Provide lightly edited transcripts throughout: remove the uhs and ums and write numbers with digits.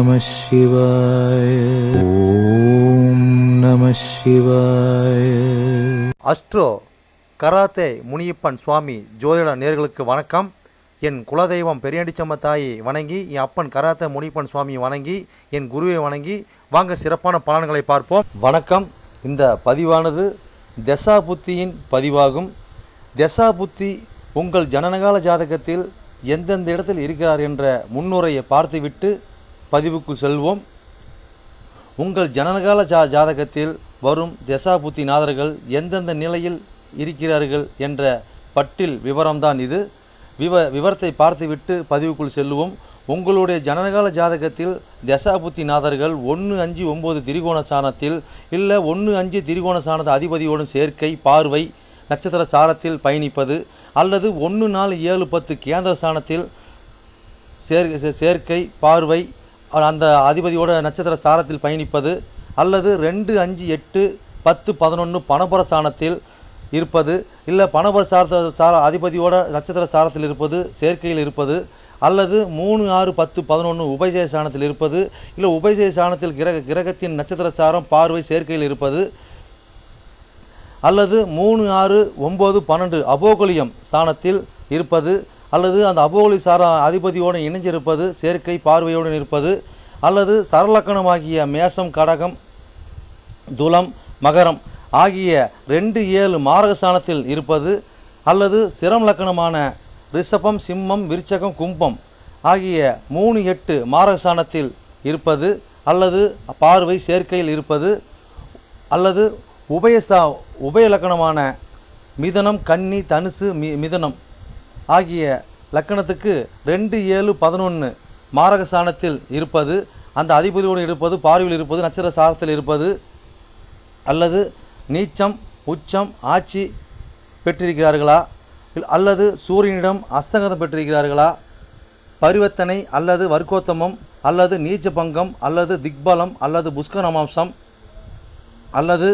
நம சிவாய. ஓம் நம சிவாய. அஸ்ட்ரோ கராத்தே முனியப்பன் சுவாமி ஜோதிட நேயர்களுக்கு வணக்கம். என் குலதெய்வம் பெரியாண்டிச்சம்ம தாயை வணங்கி, என் அப்பன் கராத்தே முனியப்பன் சுவாமியை வணங்கி, என் குருவை வணங்கி வாங்க சிறப்பான பலன்களை பார்ப்போம். வணக்கம். இந்த பதிவானது தசா புத்தியின் பதிவாகும். தசா புத்தி உங்கள் ஜனனகால ஜாதகத்தில் எந்தெந்த இடத்தில் இருக்கிறார் என்ற முன்னுரையை பார்த்துவிட்டு பதிவுக்கு செல்வோம். உங்கள் ஜனனகால ஜாதகத்தில் வரும் தசா புத்தி நாதர்கள் எந்தெந்த நிலையில் இருக்கிறார்கள் என்ற பட்டியல் விவரம்தான் இது. விவரத்தை பார்த்துவிட்டு பதிவுக்குள் செல்லுவோம். உங்களுடைய ஜனனகால ஜாதகத்தில் தசாபுத்தி நாதர்கள் 1-5-9 திரிகோண சாணத்தில் இல்லை 1-5 திரிகோண சாணத்தை அதிபதியோடும் சேர்க்கை பார்வை நட்சத்திர சாரத்தில் பயணிப்பது, அல்லது 1-4-7-10 கேந்திர சாணத்தில் சேர்க்கை பார்வை அந்த அதிபதியோட நட்சத்திர சாரத்தில் பயணிப்பது, அல்லது 2-5-8-10-11 பணபர சாணத்தில் இருப்பது, இல்லை பணபர அதிபதியோட நட்சத்திர சாரத்தில் இருப்பது சேர்க்கையில் இருப்பது, அல்லது 3-6-10-11 உபயஜய சாணத்தில் இருப்பது, இல்லை உபயஜய சாணத்தில் கிரகத்தின் நட்சத்திர சாரம் பார்வை சேர்க்கையில் இருப்பது, அல்லது 3-6-9-12 அபோகலியம் சாணத்தில் இருப்பது, அல்லது அந்த அபோகலி சார அதிபதியோடு இணைஞ்சிருப்பது சேர்க்கை பார்வையோடு இருப்பது, அல்லது சரலக்கணமாகிய மேசம் கடகம் துலம் மகரம் ஆகிய 2-7 மாரகஸ்தானத்தில் இருப்பது, அல்லது சிரம் லக்கணமான ரிஷபம் சிம்மம் விருச்சகம் கும்பம் ஆகிய 3-8 மாரகஸ்தானத்தில் இருப்பது, அல்லது பார்வை சேர்க்கையில் இருப்பது, அல்லது உபய லக்கணமான மிதனம் கன்னி தனுசு மிதனம் ஆகிய லக்கணத்துக்கு 2-7-11 மாரகஸ்தானத்தில் இருப்பது, அந்த அதிபதியோடு இருப்பது பார்வையில் இருப்பது நட்சத்திர சாரத்தில் இருப்பது, அல்லது நீச்சம் உச்சம் ஆட்சி பெற்றிருக்கிறார்களா, அல்லது சூரியனிடம் அஸ்தங்கதம் பெற்றிருக்கிறார்களா, பரிவர்த்தனை அல்லது வர்க்கோத்தமம் அல்லது நீச்ச பங்கம் அல்லது திக்பலம் அல்லது புஷ்கரமாம்சம் அல்லது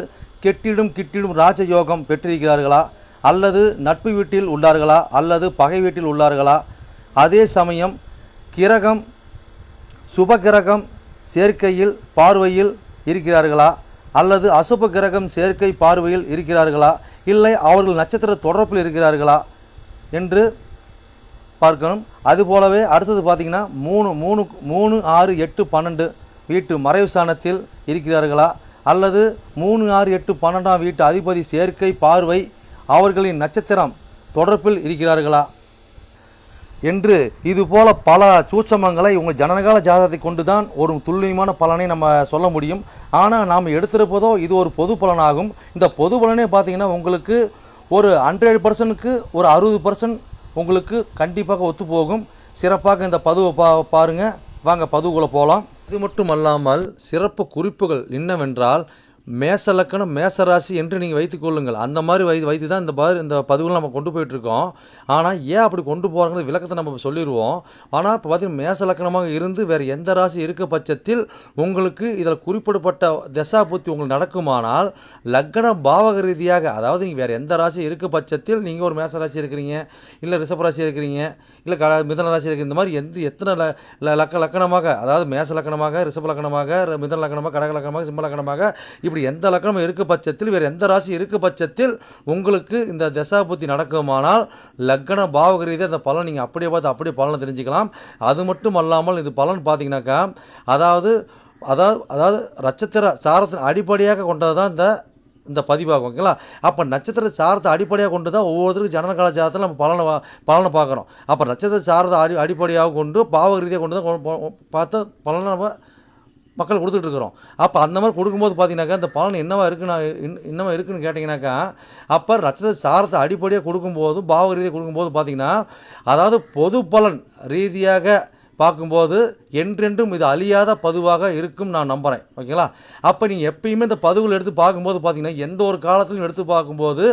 கெட்டிடும் ராஜயோகம் பெற்றிருக்கிறார்களா, அல்லது நட்பு வீட்டில் உள்ளார்களா அல்லது பகை வீட்டில் உள்ளார்களா, அதே சமயம் கிரகம் சுபகிரகம் சேர்க்கையில் பார்வையில் இருக்கிறார்களா, அல்லது அசுப கிரகம் சேர்க்கை பார்வையில் இருக்கிறார்களா, இல்லை அவர்கள் நட்சத்திர தொடர்பில் இருக்கிறார்களா என்று பார்க்கணும். அதுபோலவே அடுத்தது பார்த்திங்கன்னா 3-6-8-12 வீட்டு மறைவு சாணத்தில் இருக்கிறார்களா, அல்லது 3-6-8-12 வீட்டு அதிபதி சேர்க்கை பார்வை அவர்களின் நட்சத்திரம் தொடர்பில் இருக்கிறார்களா என்று இதுபோல பல சூட்சமங்களை உங்கள் ஜனனகால ஜாதகத்தை கொண்டு தான் ஒரு துல்லியமான பலனை நம்ம சொல்ல முடியும். ஆனால் நாம் எடுத்திருப்பதோ இது ஒரு பொது பலனாகும். இந்த பொது பலனே பார்த்திங்கன்னா உங்களுக்கு ஒரு 100%க்கு ஒரு 60% உங்களுக்கு கண்டிப்பாக ஒத்து போகும். சிறப்பாக இந்த பதிவை பாருங்கள். வாங்க பதிவுக்குள்ளே போகலாம். இது மட்டும் அல்லாமல் சிறப்பு குறிப்புகள் என்னவென்றால், மேச லக்கணம் மேசராசி என்று நீங்கள் வைத்துக்கொள்ளுங்கள். அந்த மாதிரி வைத்து தான் இந்த பதிவுகள் நம்ம கொண்டு போயிட்டுருக்கோம். ஆனால் ஏன் அப்படி கொண்டு போகிறாங்கிறது விளக்கத்தை நம்ம சொல்லிடுவோம். ஆனால் இப்போ பார்த்திங்கன்னா மேச லக்கணமாக இருந்து வேறு எந்த ராசி இருக்க பட்சத்தில் உங்களுக்கு இதில் குறிப்பிடப்பட்ட தசா புத்தி உங்களுக்கு நடக்குமானால் லக்கண பாவக ரீதியாக, அதாவது நீங்கள் வேறு எந்த ராசி இருக்க பட்சத்தில் நீங்கள் ஒரு மேச ராசி இருக்கிறீங்க, இல்லை ரிஷப ராசி இருக்கிறீங்க, இல்லை மிதன ராசி இருக்கிற, இந்த மாதிரி எத்தனை லக்கணமாக, அதாவது மேச லக்கணமாக ரிஷப லக்கணமாக மிதன லக்கணமாக கடக லக்கணமாக சிம்ம லக்கணமாக இப்படி எந்த லக்கணம் இருக்க பட்சத்தில் வேறு எந்த ராசி இருக்க பட்சத்தில் உங்களுக்கு இந்த தசாபுத்தி நடக்குமானால் லக்கண பாவக ரீதியாக அந்த பலன் நீங்கள் அப்படியே பார்த்து அப்படியே பலனை தெரிஞ்சுக்கலாம். அது மட்டும் அல்லாமல் இது பலன் பார்த்தீங்கன்னாக்கா அதாவது நட்சத்திர சாரத்தின் அடிப்படையாக கொண்டது தான் இந்த பதிவாகும். ஓகேங்களா? அப்போ நட்சத்திர சாரத்தை அடிப்படையாக கொண்டு தான் ஒவ்வொருத்தருக்கும் ஜனனகால ஜாதகத்தில் நம்ம பலனை பார்க்குறோம். அப்போ நட்சத்திர சாரத்தை அடிப்படையாக கொண்டு பாவக ரீதியாக கொண்டு தான் பார்த்து பலனை நம்ம மக்கள் கொடுத்துட்டு இருக்கிறோம். அப்போ அந்த மாதிரி கொடுக்கும்போது பார்த்தீங்கன்னாக்கா இந்த பலன் என்னவா இருக்குன்னு கேட்டிங்கனாக்கா, அப்போ நட்சத்திர சாரத்தை அடிப்படையாக கொடுக்கும்போது பாவக ரீதியாக கொடுக்கும்போது பார்த்தீங்கன்னா, அதாவது பொது பலன் ரீதியாக பார்க்கும்போது என்றென்றும் இது அழியாத பதிவாக இருக்கும் நான் நம்புகிறேன். ஓகேங்களா? அப்போ நீங்கள் எப்பயுமே இந்த பதிவுகள் எடுத்து பார்க்கும்போது பார்த்தீங்கன்னா எந்த ஒரு காலத்திலும் எடுத்து பார்க்கும்போது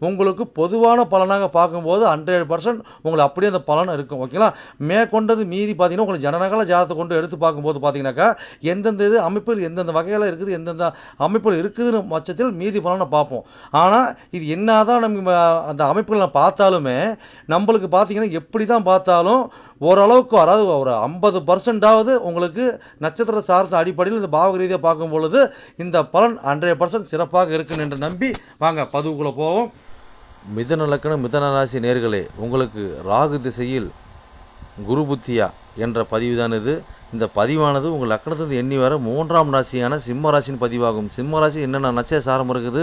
உங்களுக்கு பொதுவான பலனாக பார்க்கும்போது 100% உங்களுக்கு அப்படியே அந்த பலன் இருக்கும். ஓகேங்களா? மேற்கொண்டது மீதி பார்த்தீங்கன்னா உங்களுக்கு ஜனனகால ஜாதகத்தை கொண்டு எடுத்து பார்க்கும்போது பார்த்தீங்கன்னாக்கா எந்தெந்த இது அமைப்பில் எந்தெந்த வகையில் இருக்குது எந்தெந்த அமைப்பில் இருக்குதுன்னு பட்சத்தில் மீதி பலனை பார்ப்போம். ஆனால் இது என்ன தான் நம்ம அந்த அமைப்புகளை பார்த்தாலுமே நம்மளுக்கு பார்த்தீங்கன்னா எப்படி தான் பார்த்தாலும் ஓரளவுக்கு அதாவது ஒரு 50% உங்களுக்கு நட்சத்திர சார்ந்த அடிப்படையில் இந்த பாவக ரீதியாக பார்க்கும் பொழுது இந்த பலன் 100% சிறப்பாக இருக்குன்னு என்று நம்பி வாங்க பதிவுக்குள்ளே போவோம். மிதுன லக்னம் மிதுன ராசி நேர்களே, உங்களுக்கு ராகு திசையில் குரு புத்தியா என்ற பதிவு தான் இது. இந்த பதிவானது உங்கள் லக்னத்திலிருந்து எண்ணி வர 3ஆம் ராசியான சிம்ம ராசியின் பதிவாகும். சிம்ம ராசி என்னென்ன நட்சத்திர சாரம் இருக்குது,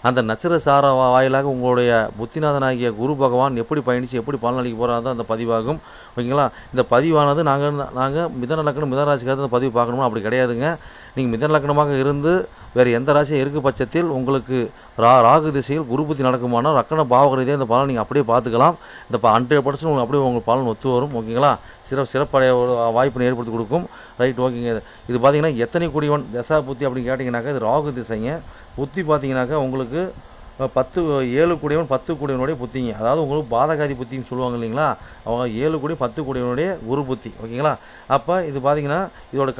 அந்த நட்சத்திர சார வாயிலாக உங்களுடைய புத்திநாதனாகிய குரு பகவான் எப்படி பயணித்து எப்படி பலனளிக்க போகிறாங்க அந்த பதிவாகும். ஓகேங்களா? இந்த பதிவானது நாங்கள் மிதன லக்னம் மிதன ராசிக்காக அந்த பதிவு பார்க்கணுமா? அப்படி கிடையாதுங்க. நீங்கள் மிதன லக்னமாக இருந்து வேறு எந்த ராசியும் இருக்க பட்சத்தில் உங்களுக்கு ராகு திசையில் குரு புத்தி நடக்குமானால் லக்ன பாவக ரீதியாக இந்த பலன் நீங்கள் அப்படியே பார்த்துக்கலாம். இந்த 100% உங்களுக்கு அப்படியே உங்களுக்கு பலன் ஒத்து வரும். ஓகேங்களா? சிறப்படைய ஒரு வாய்ப்பினை ஏற்படுத்தி கொடுக்கும். ரைட், ஓகேங்க. இது பார்த்தீங்கன்னா எத்தனை குடிவன் தசா புத்தி அப்படின்னு கேட்டிங்கனாக்கா இது ராகு திசைங்க. புத்தி பார்த்தீங்கன்னாக்கா உங்களுக்கு 7 கூடியவன் 10 கூடியவனுடைய புத்திங்க. அதாவது உங்களுக்கு பாதகாதி புத்தின்னு சொல்லுவாங்க இல்லைங்களா, அவங்க 7 கூடி 10 கூடியவனுடைய குரு புத்தி. ஓகேங்களா? அப்போ இது பார்த்தீங்கன்னா இதோட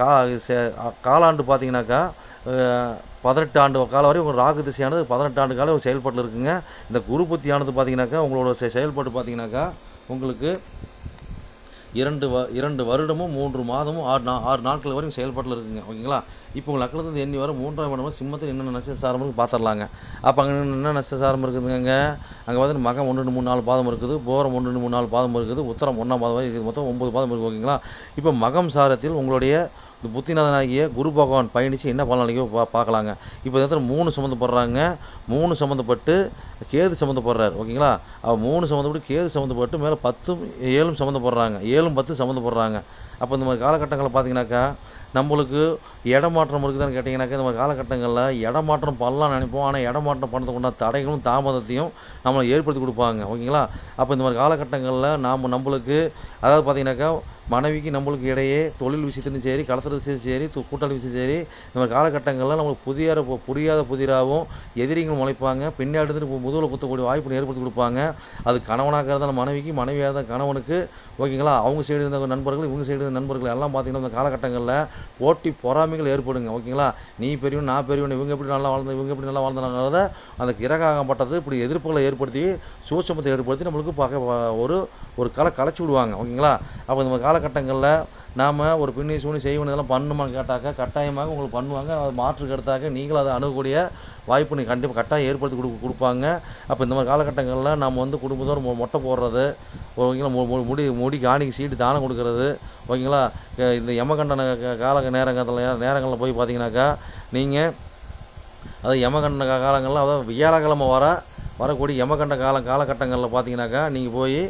காலாண்டு பார்த்தீங்கன்னாக்கா 18 ஆண்டு காலம் வரை உங்கள் ராகு திசையானது 18 ஆண்டு காலம் செயல்பாட்டில் இருக்குங்க. இந்த குரு புத்தியானது பார்த்தீங்கன்னாக்கா உங்களோட செயல்பாடு பார்த்தீங்கன்னாக்கா உங்களுக்கு 2 வருடமும் 3 மாதமும் 6 நாட்கள் வரைக்கும் செயல்பாட்டில் இருக்குங்க. ஓகேங்களா? இப்போ உங்கள் லக்னத்துலேருந்து எண்ணி வர 3ஆம் இடமா சிம்மத்தில் என்னென்ன நட்சத்திரம் இருக்குது பார்த்துடலாங்க. அப்போ அங்கே என்ன நட்சத்திரம் இருக்குதுங்க, அங்கே வந்து மகம் 1 2 3 4 பாதம் இருக்குது, போரம் 1 2 3 4 பாதம் இருக்குது, உத்தரம் 1ஆம் பாதம் வரை இருக்குது, மொத்தம் 9 பாதம் இருக்குது. ஓகேங்களா? இப்போ மகம் சாரத்தில் உங்களுடைய இந்த புத்திநாதனாகிய குரு பகவான் பயணித்து என்ன பலனளிக்க பார்க்கலாங்க. இப்போ இந்த இடத்துல 3 சம்மந்தப்படுறாங்க. 3 சம்மந்தப்பட்டு கேது சம்மந்தப்படுறாரு. ஓகேங்களா? 3 சம்மந்தப்பட்டு கேது சம்மந்தப்பட்டு மேலே 10 7 சம்மந்தப்படுறாங்க. 7 10 சம்மந்தப்படுறாங்க. அப்போ இந்த மாதிரி காலகட்டங்களில் பார்த்தீங்கன்னாக்கா நம்மளுக்கு இடமாற்றம் இருக்குதுன்னு கேட்டிங்கனாக்கா இந்த மாதிரி காலகட்டங்களில் இடமாற்றம் பண்ணலாம் நினைப்போம். ஆனால் இடமாற்றம் பண்ணுறதுக்கு உண்டான தடைகளும் தாமதத்தையும் நம்மளை ஏற்படுத்தி கொடுப்பாங்க. ஓகேங்களா? அப்போ இந்த மாதிரி காலகட்டங்களில் நம்மளுக்கு அதாவது பார்த்தீங்கன்னாக்கா மனைவிக்கு நம்மளுக்கு இடையே தொழில் விஷயத்துலையும் சரி, கலத்துற விஷயம் சரி, கூட்டாளி விஷயம் சரி, இந்த மாதிரி காலகட்டங்களில் நம்மளுக்கு புரியாத புதிராகவும் எதிரிகள் முளைப்பாங்க. பின்னாடி முதுகில் குத்தக்கூடிய வாய்ப்பு ஏற்படுத்தி கொடுப்பாங்க. அது கணவனாக இருந்தாலும் மனைவிக்கு, மனைவியாக இருந்தால் கணவனுக்கு. ஓகேங்களா? அவங்க சைடு இருந்த நண்பர்கள், இவங்க சைடு இருந்த நண்பர்கள் எல்லாம் பார்த்தீங்கன்னா இந்த காலகட்டங்களில் போட்டி பொறாமைகள் ஏற்படுங்க. ஓகேங்களா? நீ பெரியவன் நான் பெரியவன், இவங்க எப்படி நல்லா வாழ்ந்த இவங்க எப்படி நல்லா வாழ்ந்தாங்கிறத அந்த கிரகாகப்பட்டது இப்படி எதிர்ப்புகளை ஏற்படுத்தி சூட்சமத்தை ஏற்படுத்தி நம்மளுக்கு ஒரு களைச்சி விடுவாங்க. ஓகேங்களா? அப்போ இந்த காலகட்டங்களில் நாம் ஒரு பின்னி சூனி செய்வன் இதெல்லாம் பண்ணுமான்னு கேட்டாக்கா கட்டாயமாக உங்களுக்கு பண்ணுவாங்க. அது மாற்றுக்கு எடுத்தாக்க நீங்களும் அதை அணுகக்கூடிய வாய்ப்பு நீங்கள் கண்டிப்பாக கட்டாயம் ஏற்படுத்தி கொடுப்பாங்க. அப்போ இந்த மாதிரி காலகட்டங்களில் நம்ம வந்து குடும்பத்தோடு மொட்டை போடுறது, ஓகேங்களா, முடி காணிக்கு சீட்டு தானம் கொடுக்கறது. ஓகேங்களா? இந்த யமகண்டன நேரங்களில் போய் பார்த்தீங்கன்னாக்கா நீங்கள் அதாவது யமகண்ட காலங்களில் அதாவது வியாழக்கிழமை வரக்கூடிய யமகண்ட காலகட்டங்களில் பார்த்தீங்கன்னாக்கா நீங்கள் போய்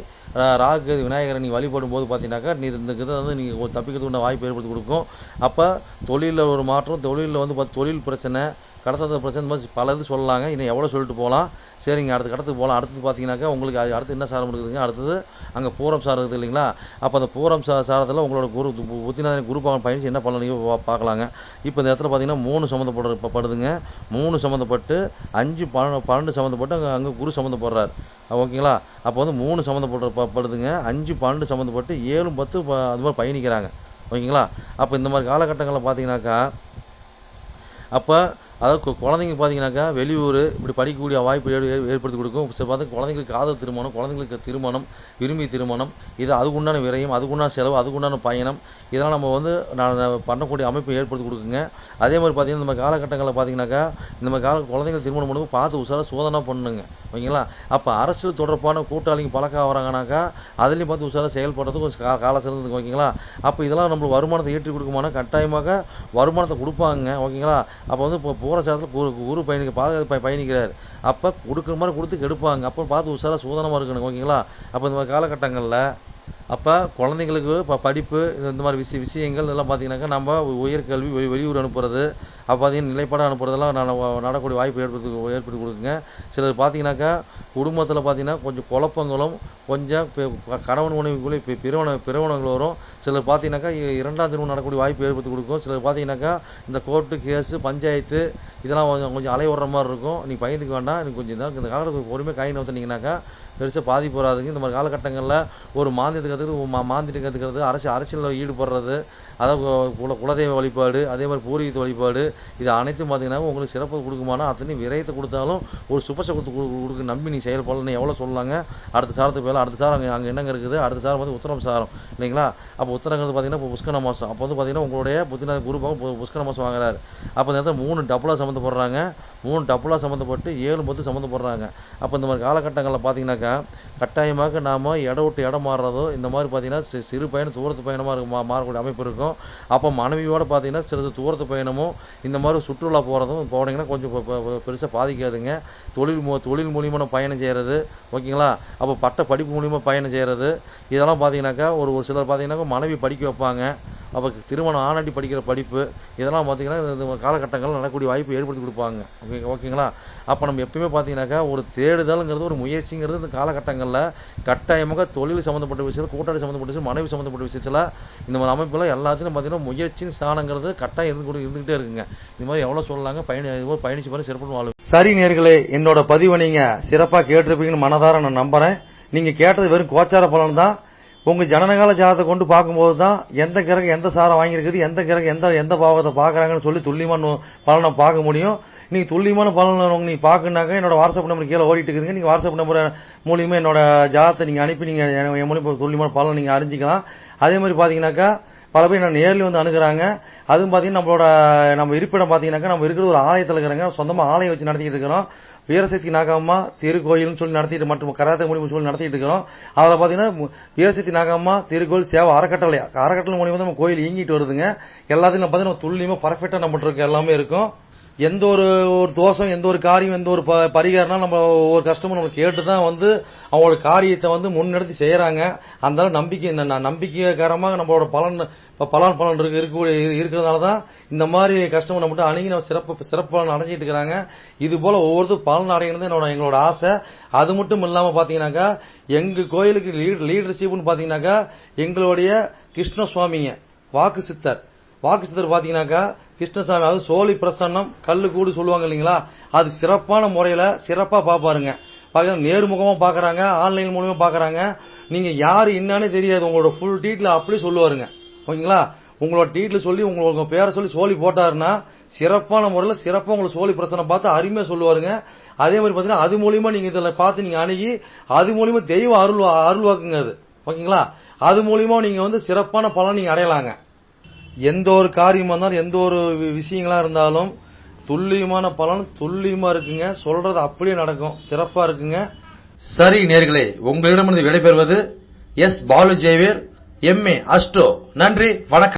ராகு விநாயகரை நீங்கள் வழிபடும் போது பார்த்தீங்கன்னாக்கா இந்த இதை வந்து நீங்கள் தப்பிக்கிறதுக்கு வாய்ப்பு ஏற்படுத்தி கொடுக்கும். அப்போ தொழிலில் ஒரு மாற்றம், தொழிலில் வந்து தொழில் பிரச்சனை, கடத்தல் பிரச்சனை மாதிரி பல இது சொல்லலாங்க. இன்னும் எவ்வளோ சொல்லிட்டு போகலாம். சரிங்க, கடத்துக்கு போகலாம். அடுத்தது பார்த்தீங்கன்னாக்கா உங்களுக்கு அது அடுத்து என்ன சாரம் இருக்குதுங்க, அடுத்தது அங்கே பூரம் சாரம் இருக்குது இல்லைங்களா? அப்போ அந்த பூரம் சாரத்தில் உங்களோட புத்திநாதன் குரு பகவான் பயணிச்சு என்ன பண்ணலையோ பார்க்கலாங்க. இப்போ இந்த இடத்துல பார்த்தீங்கன்னா 3 சம்மந்தப்படுதுங்க. 3 சம்மந்தப்பட்டு 5 12 சம்மந்தப்பட்டு அங்கே குரு சம்மந்தப்படுறார். ஓகேங்களா? அப்போ வந்து 3 சம்மந்தப்படுதுங்க, 5 12 சம்மந்தப்பட்டு 7 10 அது மாதிரி பயணிக்கிறாங்க. ஓகேங்களா? அப்போ இந்த மாதிரி காலகட்டங்களில் பார்த்தீங்கன்னாக்கா அப்போ அதாவது குழந்தைங்க பார்த்தீங்கன்னாக்கா வெளியூர் இப்படி படிக்கக்கூடிய வாய்ப்பு ஏற்படுத்தி கொடுக்கும். பார்த்து குழந்தைங்களுக்கு காதல் திருமணம், குழந்தைங்களுக்கு திருமணம், விரும்பி திருமணம், இது அதுக்குண்டான விரயம், அதுக்குண்டான செலவு, அதுக்குண்டான பயணம், இதெல்லாம் நம்ம வந்து நான் பண்ணக்கூடிய அமைப்பை ஏற்படுத்தி கொடுக்குங்க. அதே மாதிரி பார்த்தீங்கன்னா இந்த காலகட்டங்களில் பார்த்தீங்கன்னாக்கா இந்த மாதிரி குழந்தைங்களுக்கு திருமணம் பண்ணும்போது பார்த்து உசாராக சோதனை பண்ணுங்க. ஓகேங்களா? அப்போ அரசியல் தொடர்பான கூட்டாளிங்க பழக்கம் வராங்கனாக்கா அதுலேயும் பார்த்து உசாராக செயல்படுறதுக்கு கொஞ்சம் கால சிறந்ததுக்கு. ஓகேங்களா? அப்போ இதெல்லாம் நம்மளுக்கு வருமானத்தை ஏற்றி கொடுக்குமானா கட்டாயமாக வருமானத்தை கொடுப்பாங்க. ஓகேங்களா? அப்போ வந்து இப்போ போகிற சாரத்தில் குரு பயணிக்கிறார். அப்போ கொடுக்குற மாதிரி கொடுத்து கெடுப்பாங்க. அப்போ பார்த்து உசாராக சூதனமாக இருக்கணும். ஓகேங்களா? அப்போ இந்த மாதிரி காலகட்டங்களில் அப்போ குழந்தைங்களுக்கு இப்போ படிப்பு இந்த மாதிரி விஷயங்கள் இதெல்லாம் பார்த்தீங்கன்னாக்கா நம்ம உயர்கல்வி வெளியூர் அனுப்புறது, அப்போ பார்த்தீங்கன்னா நிலைப்பாடாக அனுப்புறதெல்லாம் நடக்கூடிய வாய்ப்பு ஏற்படுத்தி கொடுக்குங்க. சிலர் பார்த்தீங்கன்னாக்கா குடும்பத்தில் பார்த்தீங்கன்னா கொஞ்சம் குழப்பங்களும் கொஞ்சம் கணவன் மனைவிக்குள்ளே பிறவனங்கள் வரும். சிலர் பார்த்தீங்கன்னாக்கா 2ஆம் திருமணம் நடக்கக்கூடிய வாய்ப்பு ஏற்படுத்தி கொடுக்கும். சிலர் பார்த்தீங்கன்னாக்கா இந்த கோர்ட்டு கேஸு பஞ்சாயத்து இதெல்லாம் கொஞ்சம் அலைவிடுற மாதிரி இருக்கும். நீ பயந்துக்க வேண்டாம். நீ கொஞ்சம் இந்த காலத்துக்கு பொறுமையாக கை நோத்துனீங்கன்னாக்கா பெருசாக பாதிப்பு வராதுங்க. இந்த மாதிரி காலகட்டங்களில் ஒரு மாந்திட்டு கற்றுக்கிறது, அரசியலில் ஈடுபடுறது, அதாவது குலதெய்வ வழிபாடு, அதே மாதிரி பூர்வீக வழிபாடு, இது அனைத்தும் பார்த்தீங்கன்னா உங்களுக்கு சிறப்பு கொடுக்குமானா அத்தனை விரயத்தை கொடுத்தாலும் ஒரு சுபசகுத்து கொடுக்க நம்பி நீ செயல்படலன்னு எவ்வளோ சொல்லலாங்க. அடுத்த சாரத்துக்கு மேலே அடுத்த சாரம் அங்கே என்னங்க இருக்குது, அடுத்த சாரம் வந்து உத்தரம் சாரம் இல்லைங்களா. அப்போ உத்தரங்கிறது பார்த்தீங்கன்னா இப்போ புஷ்கர மாதம். அப்போ வந்து பார்த்தீங்கன்னா உங்களுடைய புத்திநாத குரு புஷ்கர மாதம் வாங்குறாரு. அப்போ இந்த இடத்துல 3 டப்புலாக சம்மந்தப்படுறாங்க, 3 டப்புலாக சம்மந்தப்பட்டு 7 பொத்து சம்மந்தப்படுறாங்க. அப்போ இந்த மாதிரி காலகட்டங்களில் பார்த்தீங்கன்னாக்கா கட்டாயமாக நாம் இடம் விட்டு இடம் மாறுறதோ இந்த மாதிரி பார்த்தீங்கன்னா சிறு பயணம் தூரத்து பயணமாக மாறக்கூடிய அமைப்பு இருக்கும். அப்போ மனைவியோடு பார்த்தீங்கன்னா சிறிது தூரத்து பயணமும் இந்த மாதிரி சுற்றுலா போகிறதும் போனீங்கன்னா கொஞ்சம் பெருசாக பாதிக்காதுங்க. தொழில் மூலியமாக பயணம் செய்கிறது ஓகேங்களா. அப்போ படிப்பு மூலியமாக பயணம் செய்கிறது இதெல்லாம் பார்த்தீங்கன்னாக்கா ஒரு சிலர் பார்த்தீங்கன்னாக்கா மனைவி படிக்க வைப்பாங்க. அப்போ திருமணம் ஆனாட்டி படிக்கிற படிப்பு இதெல்லாம் பார்த்தீங்கன்னா இந்த காலகட்டங்களில் நடக்கக்கூடிய வாய்ப்பு ஏற்படுத்தி கொடுப்பாங்க. ஓகேங்களா. அப்போ நம்ம எப்பயுமே பார்த்தீங்கன்னாக்கா ஒரு தேடுதல்ங்கிறது ஒரு முயற்சிங்கிறது இந்த காலகட்டங்களில் கட்டாயமாக தொழில் சம்மந்தப்பட்ட விஷயத்தில் கூட்டாளி சம்மந்தப்பட்ட விஷயம் மனைவி சம்மந்தப்பட்ட விஷயத்தில் இந்த மாதிரி அமைப்பில் எல்லாத்தையும் பார்த்தீங்கன்னா முயற்சியின் ஸ்தானங்கிறது கட்டாயம் இருந்துகிட்டே இருக்குங்க. இந்த மாதிரி எவ்வளோ சொல்லலாங்க. பயணிச்சு மாதிரி சிறப்பு வாழ்வு. சரி நேயர்களே, என்னோட பதிவை நீங்கள் சிறப்பாக கேட்டிருப்பீங்கன்னு மனதார நான் நம்புகிறேன். நீங்கள் கேட்டது வெறும் கோச்சார பலன் தான். உங்கள் ஜனனகால ஜாதகத்தை கொண்டு பார்க்கும்போது தான் எந்த கிரகம் எந்த சாரம் வாங்கியிருக்குது, எந்த கிரகம் எந்த பாவத்தை பார்க்குறாங்கன்னு சொல்லி துல்லியமான பலனை பார்க்க முடியும். நீங்கள் துல்லியமான பலன் நீங்கள் பார்க்கணுனாக்க என்னோட வாட்ஸ்அப் நம்பர் கீழே ஓடிட்டு இருக்குதுங்க. நீங்கள் வாட்ஸ்அப் நம்பர் மூலியமாக என்னோட ஜாதகத்தை நீங்கள் அனுப்பி நீங்கள் என் மூலியமாக துல்லியமான பலனை நீங்கள் அறிஞ்சிக்கலாம். அதே மாதிரி பார்த்தீங்கன்னாக்கா பல பேர் நான் நேரில் வந்து அணுகிறாங்க. அதுவும் பார்த்தீங்கன்னா நம்ம இருப்பிடம் பார்த்தீங்கன்னாக்கா நம்ம இருக்கிறது ஒரு ஆலயத்தில் இருக்கிறாங்க. சொந்தமாக ஆலயம் வச்சு நடத்திக்கிட்டு இருக்கிறோம். வீரசக்தி நாகம்மா திருக்கோயில்னு சொல்லி நடத்திட்டு மற்றும் கராத்தே மூலியமாக சொல்லி நடத்திட்டு இருக்கிறோம். அதில் பார்த்தீங்கன்னா வீரசக்தி நாகம்மா திருக்கோயில் சேவை அறக்கட்டளை மூலியமாக நம்ம கோயில் இயங்கிட்டு வருதுங்க. எல்லாத்தையும் பார்த்தீங்கன்னா துல்லியமாக பர்ஃபெக்டாக நம்ம இருக்க எல்லாமே இருக்கும். எந்த ஒரு தோஷம் எந்த ஒரு காரியம் எந்த ஒரு பரிகாரம்னா நம்ம ஒரு கஷ்டமும் நம்ம கேட்டு தான் வந்து அவங்களோட காரியத்தை வந்து முன்னெடுத்து செய்யறாங்க. அந்த நம்பிக்கைகரமாக நம்மளோட பலன் இருக்கிறதுனால தான் இந்த மாதிரி கஷ்டம் நம்மகிட்ட அணுகி நம்ம சிறப்பு பலன் அடைஞ்சிட்டு இருக்கிறாங்க. இது போல ஒவ்வொருத்தரும் பலன் அடைகிறது எங்களோட ஆசை. அது மட்டும் இல்லாம பாத்தீங்கன்னாக்கா எங்க கோயிலுக்கு லீடர்ஷிப்னு பாத்தீங்கன்னாக்கா எங்களுடைய கிருஷ்ணசுவாமிங்க வாக்கு சித்தர் பாத்தீங்கன்னாக்கா கிருஷ்ணசாமி, அது சோழி பிரசன்னம் கல்லு கூடு சொல்லுவாங்க இல்லைங்களா, அது சிறப்பான முறையில சிறப்பா பாப்பாருங்க. நேர்முகமா பாக்குறாங்க, ஆன்லைன் மூலமா பாக்குறாங்க. நீங்க யாரு என்னன்னு தெரியாது, உங்களோட ஃபுல் டீட்டெயில் அப்படியே சொல்லுவாருங்க. ஓகேங்களா. உங்களோட டீட்டெயில் சொல்லி உங்களோட பேரை சொல்லி சோழி போட்டாருன்னா சிறப்பான முறையில சிறப்பா உங்களுக்கு சோழி பிரசனை பார்த்து அருமையா சொல்லுவாருங்க. அதே மாதிரி பாத்தீங்கன்னா அது மூலியமா நீங்க இதுல பார்த்து நீங்க அணுகி அது மூலியமா தெய்வ அருள்வாக்குங்க அது. ஓகேங்களா. அது மூலியமா நீங்க வந்து சிறப்பான பலன் நீங்க அடையலாங்க. எந்த ஒரு காரியமா இருந்தாலும் எந்த ஒரு விஷயங்களா இருந்தாலும் துல்லியமான பலன் துல்லியமா இருக்குங்க. சொல்றது அப்படியே நடக்கும், சிறப்பா இருக்குங்க. சரி நேயர்களே, உங்களிடமிருந்து விடைபெறுவது S. Balu Jayavel, MA astro. நன்றி, வணக்கம்.